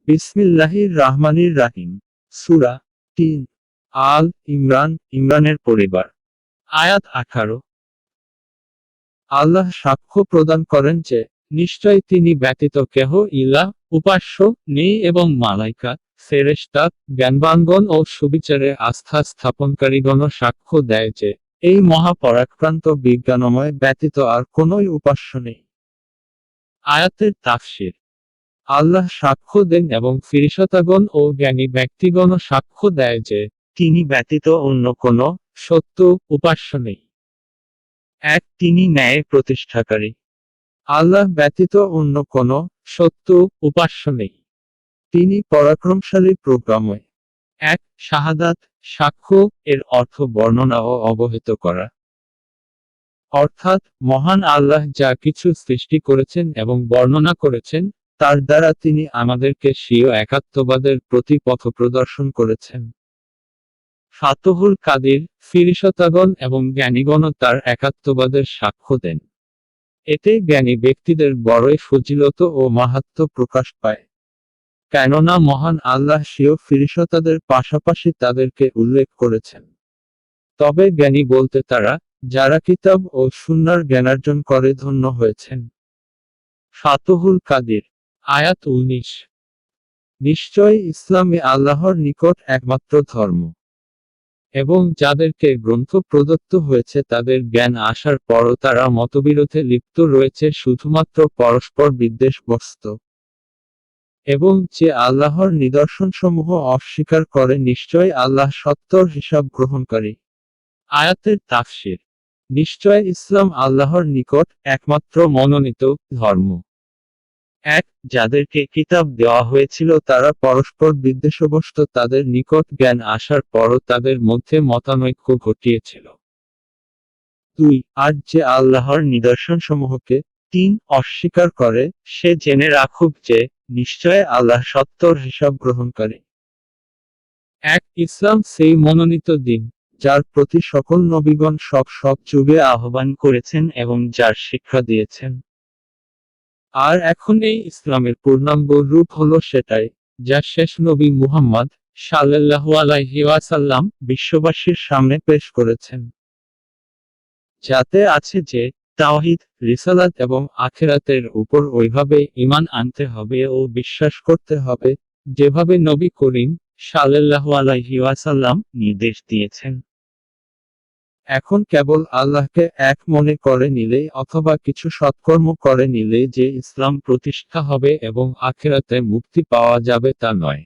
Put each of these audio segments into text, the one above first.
বিসমিল্লাহির রাহমানির রাহিম। সূরা ৩ আল ইমরান, ইমরানের পরিবার। আয়াত ১৮। আল্লাহ সাক্ষ্য প্রদান করেন যে, নিশ্চয় তিনি ব্যতীত কেহ ইলাহ, উপাস্য, নেই এবং মালাইকা, ফেরেশতা, জ্ঞানবানগণ ও সুবিচারে আস্থা স্থাপনকারীগণও সাক্ষ্য দেয় যে, এই মহাপরাক্রান্ত বিজ্ঞানময় ব্যতীত আর কোনই উপাস্য নেই। আয়াতের তাফসীর। আল্লাহ সাক্ষ্য দেন এবং ফিরিশতাগণ ও জ্ঞানী ব্যক্তিগণও সাক্ষ্য দেয় যে, তিনি ব্যতীত অন্য কোন সত্য উপাস্য নেই। এক, তিনি ন্যায় প্রতিষ্ঠাকারী। আল্লাহ ব্যতীত অন্য কোন সত্য উপাস্য নেই। তিনি পরাক্রমশালী প্রজ্ঞাময়। এক, শাহাদাত, সাক্ষ্য, এর অর্থ বর্ণনা ও অবহিত করা। অর্থাৎ, মহান আল্লাহ যা কিছু সৃষ্টি করেছেন এবং বর্ণনা করেছেন, তার দ্বারা তিনি আমাদেরকে স্বীয় একাত্মবাদের প্রতি পথপ্রদর্শন করেছেন। ফাতহুল কাদির, ফিরিশতাগণ এবং জ্ঞানীগণও তার একাত্মবাদের সাক্ষ্য দেন। এতে জ্ঞানী ব্যক্তিদের বড়ই ফজিলত ও মাহাত্ম্য প্রকাশ পায়। কেননা মহান আল্লাহ স্বীয় ফিরিশতাদের পাশাপাশি তাদেরকে উল্লেখ করেছেন। তবে জ্ঞানী বলতে তারা, যারা কিতাব ও সুন্নাহর জ্ঞানার্জন করে ধন্য হয়েছেন। ফাতহুল কাদির। আয়াত ১৯। নিশ্চয় ইসলামই আল্লাহর নিকট একমাত্র ধর্ম। এবং যাদেরকে গ্রন্থ প্রদত্ত হয়েছে তাদের জ্ঞান আসার পরও তারা মতবিরোধে লিপ্ত রয়েছে শুধুমাত্র পরস্পর বিদ্বেষগ্রস্ত। এবং যে আল্লাহর নিদর্শনসমূহ অস্বীকার করে নিশ্চয় আল্লাহ সত্বর হিসাব গ্রহণকারী। আয়াতের তাফসীর। নিশ্চয় ইসলাম আল্লাহর নিকট একমাত্র মনোনীত ধর্ম। এক, যাদেরকে কিতাব দেওয়া হয়েছিল তারা পরস্পর বিদ্বেষগ্রস্ত তাদের নিকট জ্ঞান আসার পরও তাদের মধ্যে মতানৈক্য ঘটিয়েছিল। দুই, আর যে আল্লাহর নিদর্শনসমূহকে অস্বীকার করে, সে জেনে রাখুক যে, নিশ্চয় আল্লাহ সত্বর হিসাব গ্রহণকারী। এক, ইসলাম সেই মনোনীত দিন, যার প্রতি সকল নবীগণ সব যুগে আহ্বান করেছেন এবং যার শিক্ষা দিয়েছেন। আর এখন এই ইসলামের পূর্ণাঙ্গ রূপ হলো সেটাই, যা শেষ নবী মুহাম্মদ সাল্লাল্লাহু আলাইহি ওয়াসাল্লাম বিশ্ববাসীর সামনে পেশ করেছেন। যাতে আছে যে, তাওহীদ, রিসালাত এবং আখিরাতের উপর ওইভাবে ঈমান আনতে হবে ও বিশ্বাস করতে হবে, যেভাবে নবী করিম সাল্লাল্লাহু আলাইহি ওয়াসাল্লাম নির্দেশ দিয়েছেন। এখন কেবল আল্লাহকে এক মনে করে নিলেই অথবা কিছু সৎকর্ম করে নিলেই যে ইসলাম প্রতিষ্ঠা হবে এবং আখিরাতে মুক্তি পাওয়া যাবে তা নয়।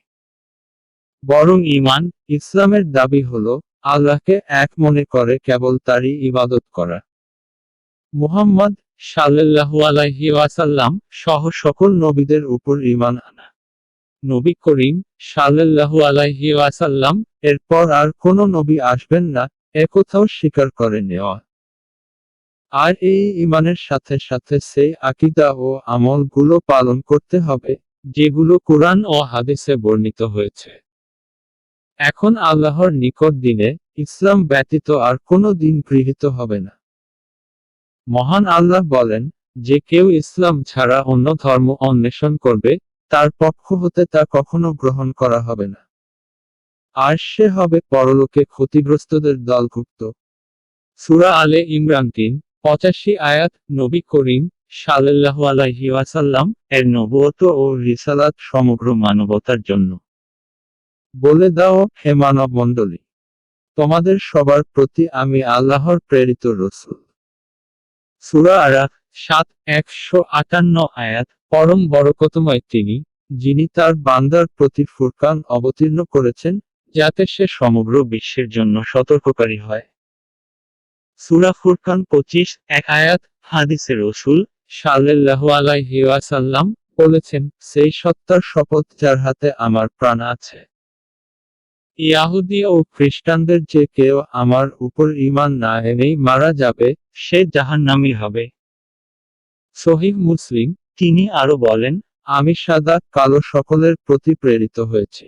বরং ঈমান, ইসলামের দাবি হলো, আল্লাহকে এক মনে করে কেবল তারই ইবাদত করা। মুহাম্মদ সাল্লাল্লাহু আলাইহি ওয়াসাল্লাম সহ সকল নবীদের উপর ঈমান আনা। নবী করিম সাল্লাল্লাহু আলাইহি ওয়াসাল্লাম এরপর আর কোন নবী আসবেন না, একথাও স্বীকার করে নেওয়া। আর এই ঈমানের সাথে সাথে সেই আকীদা ও আমল গুলো পালন করতে হবে, যেগুলো কুরআন ও হাদিসে বর্ণিত হয়েছে। এখন আল্লাহর নিকট দিনে ইসলাম ব্যতীত আর কোনো দিন গৃহীত হবে না। মহান আল্লাহ বলেন, যে কেউ ইসলাম ছাড়া অন্য ধর্ম অন্বেষণ করবে, তার পক্ষ হতে তা কখনো গ্রহণ করা হবে না। আর সে হবে পরলোকে ক্ষতিগ্রস্তদের দলভুক্ত। সূরা আলে ইমরান ৩:৮৫ আয়াত। নবী করিম সাল্লাল্লাহু আলাইহি ওয়াসাল্লাম এর নবুয়ত ও রিসালাত সমগ্র মানবতার জন্য। বলে দাও, হে মানব মণ্ডলী, তোমাদের সবার প্রতি আমি আল্লাহর প্রেরিত রাসূল। সূরা আরাফ ৭:১৫৮ আয়াত। পরম বরকতময় তিনি, যিনি তার বান্দার প্রতি ফুরকান অবতীর্ণ করেছেন, যাতে সে সমগ্র বিশ্বের জন্য সতর্ককারী হয়। সূরা ফুরকান ২৫:১ আয়াত। হাদিসে রাসূল সাল্লাল্লাহু আলাইহি ওয়াসাল্লাম বলেছেন, সেই সত্তার শপথ যার হাতে আমার প্রাণ আছে। ইহুদি ও খ্রিস্টানদের যে কেউ আমার উপর ঈমান না এনেই মারা যাবে, সে জাহান্নামী হবে। সহিহ মুসলিম। তিনি আরো বলেন, আমি সাদা কালো সকলের প্রতি প্রেরিত হয়েছি।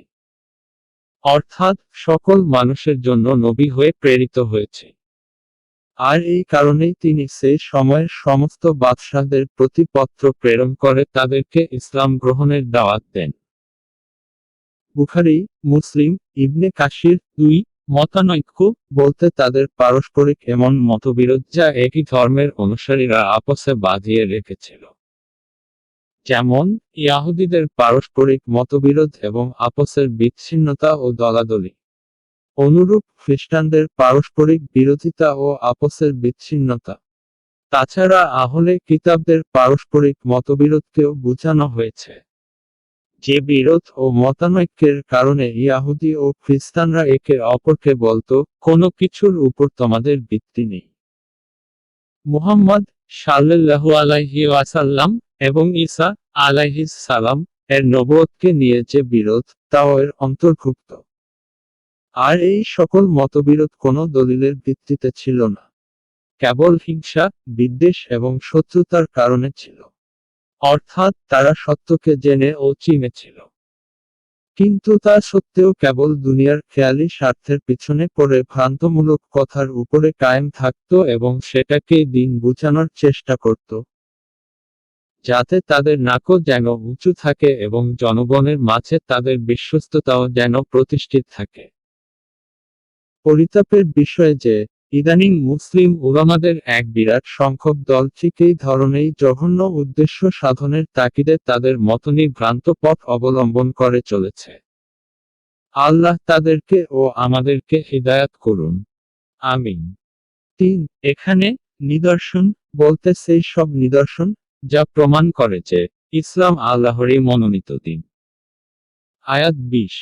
অর্থাৎ, সকল মানুষের জন্য নবী হয়ে প্রেরিত হয়েছে। আর এই কারণেই তিনি সেই সময়ের সমস্ত বাদশাহদের প্রতি পত্র প্রেরণ করে তাদেরকে ইসলাম গ্রহণের দাওয়াত দেন। বুখারী, মুসলিম, ইবনে কাসির। 2 মতানৈক্য বলতে তাদের পারস্পরিক এমন মতবিরোধ যা একই ধর্মের অনুসারীরা আপসে বাঁধিয়ে রেখেছিল। যেমন, ইয়াহুদীদের পারস্পরিক মতবিরোধ এবং আপসের বিচ্ছিন্নতা ও দলাদলি। অনুরূপ খ্রিস্টানদের পারস্পরিক বিরোধিতা ও আপসের বিচ্ছিন্নতা। তাছাড়া আহলে কিতাবদের পারস্পরিক মতবিরোধকেও বোঝানো হয়েছে। যে বিরোধ ও মতানৈক্যের কারণে ইয়াহুদী ও খ্রিস্টানরা একে অপরকে বলতো, কোনো কিছুর উপর তোমাদের ভিত্তি নেই। মুহাম্মদ সাল্লাল্লাহু আলাইহি ওয়াসাল্লাম এবং ঈসা আলাইহিস সালাম এর নবুয়তকে নিয়ে যে বিরোধ, তাও এর অন্তর্ভুক্ত। আর এই সকল মতবিরোধ কোনো দলিলের ভিত্তিতে ছিল না, কেবল হিংসা, বিদ্বেষ এবং শত্রুতার কারণে ছিল। অর্থাৎ তারা সত্যকে জেনে ও চিনেছিল, কিন্তু তা সত্ত্বেও কেবল দুনিয়ার খেয়ালি স্বার্থের পিছনে পড়ে ভ্রান্তমূলক কথার উপরে কায়েম থাকত এবং সেটাকেই দিন বোঝানোর চেষ্টা করত, যাতে তাদের নাকও যেন উঁচু থাকে এবং জনগণের মাঝে তাদের বিশ্বস্ততাও যেন প্রতিষ্ঠিত থাকে। পরিতাপের বিষয় যে, ইদানিং মুসলিম উলামাদের এক বিরাট সংখ্যক দল ঠিক এই ধরনেই জঘন্য উদ্দেশ্য সাধনের তাগিদে তাদের মতনই ভ্রান্ত পথ অবলম্বন করে চলেছে। আল্লাহ তাদেরকে ও আমাদেরকে হিদায়াত করুন। আমিন। 3 এখানে নিদর্শন বলতে সেই সব নিদর্শন যা প্রমাণ করে যে ইসলাম আল্লাহরই মনোনীত দিন। আয়াত 20।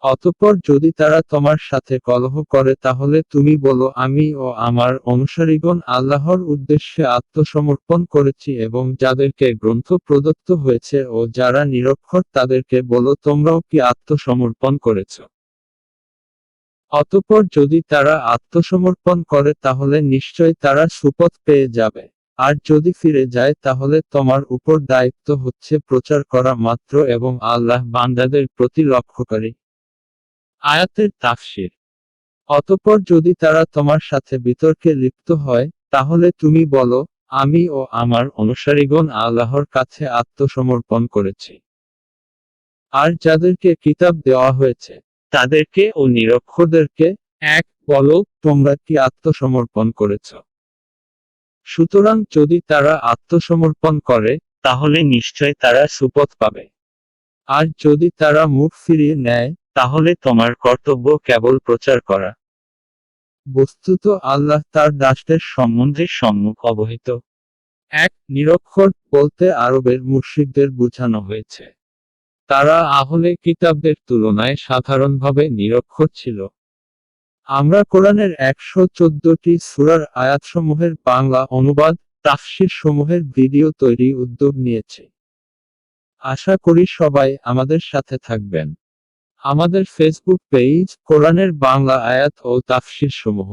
অতঃপর যদি তারা তোমার সাথে কলহ করে তাহলে তুমি বলো, আমি ও আমার অনুসারীগণ আল্লাহর উদ্দেশ্যে আত্মসমর্পণ করেছি, এবং যাদেরকে গ্রন্থ প্রদত্ত হয়েছে ও যারা নিরক্ষর তাদেরকে বলো, তোমরাও কি আত্মসমর্পণ করেছ? অতঃপর যদি তারা আত্মসমর্পণ করে তাহলে নিশ্চয় তারা সুপথ পেয়ে যাবে। আর যদি ফিরে যায় তাহলে তোমার উপর দায়িত্ব হচ্ছে প্রচার করা মাত্র, এবং আল্লাহ বান্দাদের প্রতি লক্ষ্যকারী। আয়াতের তাফসীর। অতঃপর যদি তারা তোমার সাথে বিতর্কে লিপ্ত হয়, তাহলে তুমি বলো, আমি ও আমার অনুসারীগণ আল্লাহর কাছে আত্মসমর্পণ করেছি। আর যাদেরকে কিতাব দেওয়া হয়েছে তাদেরকে ও নিরক্ষরদেরকে বলো, তোমরা কি আত্মসমর্পণ করেছ? সুতরাং যদি তারা আত্মসমর্পণ করে, তাহলে নিশ্চয় তারা সুপথ পাবে। আর যদি তারা মুখ ফিরিয়ে নেয়, তাহলে তোমার কর্তব্য কেবল প্রচার করা। বস্তুত আল্লাহ তার দাসদের সম্বন্ধে সম্মুখ অবহিত। নিরক্ষর বলতে আরবের মুশরিকদের বোঝানো হয়েছে। তারা আহলে কিতাবদের তুলনায় সাধারণভাবে নিরক্ষর ছিল। আমরা কোরআনের 114টি সূরার আয়াতসমূহের বাংলা অনুবাদ, তাফসীর সমূহের ভিডিও তৈরি উদ্যোগ নিয়েছি। আশা করি সবাই আমাদের সাথে থাকবেন। আমাদের ফেসবুক পেজ, কোরআনের বাংলা আয়াত ও তাফসীর সমূহ।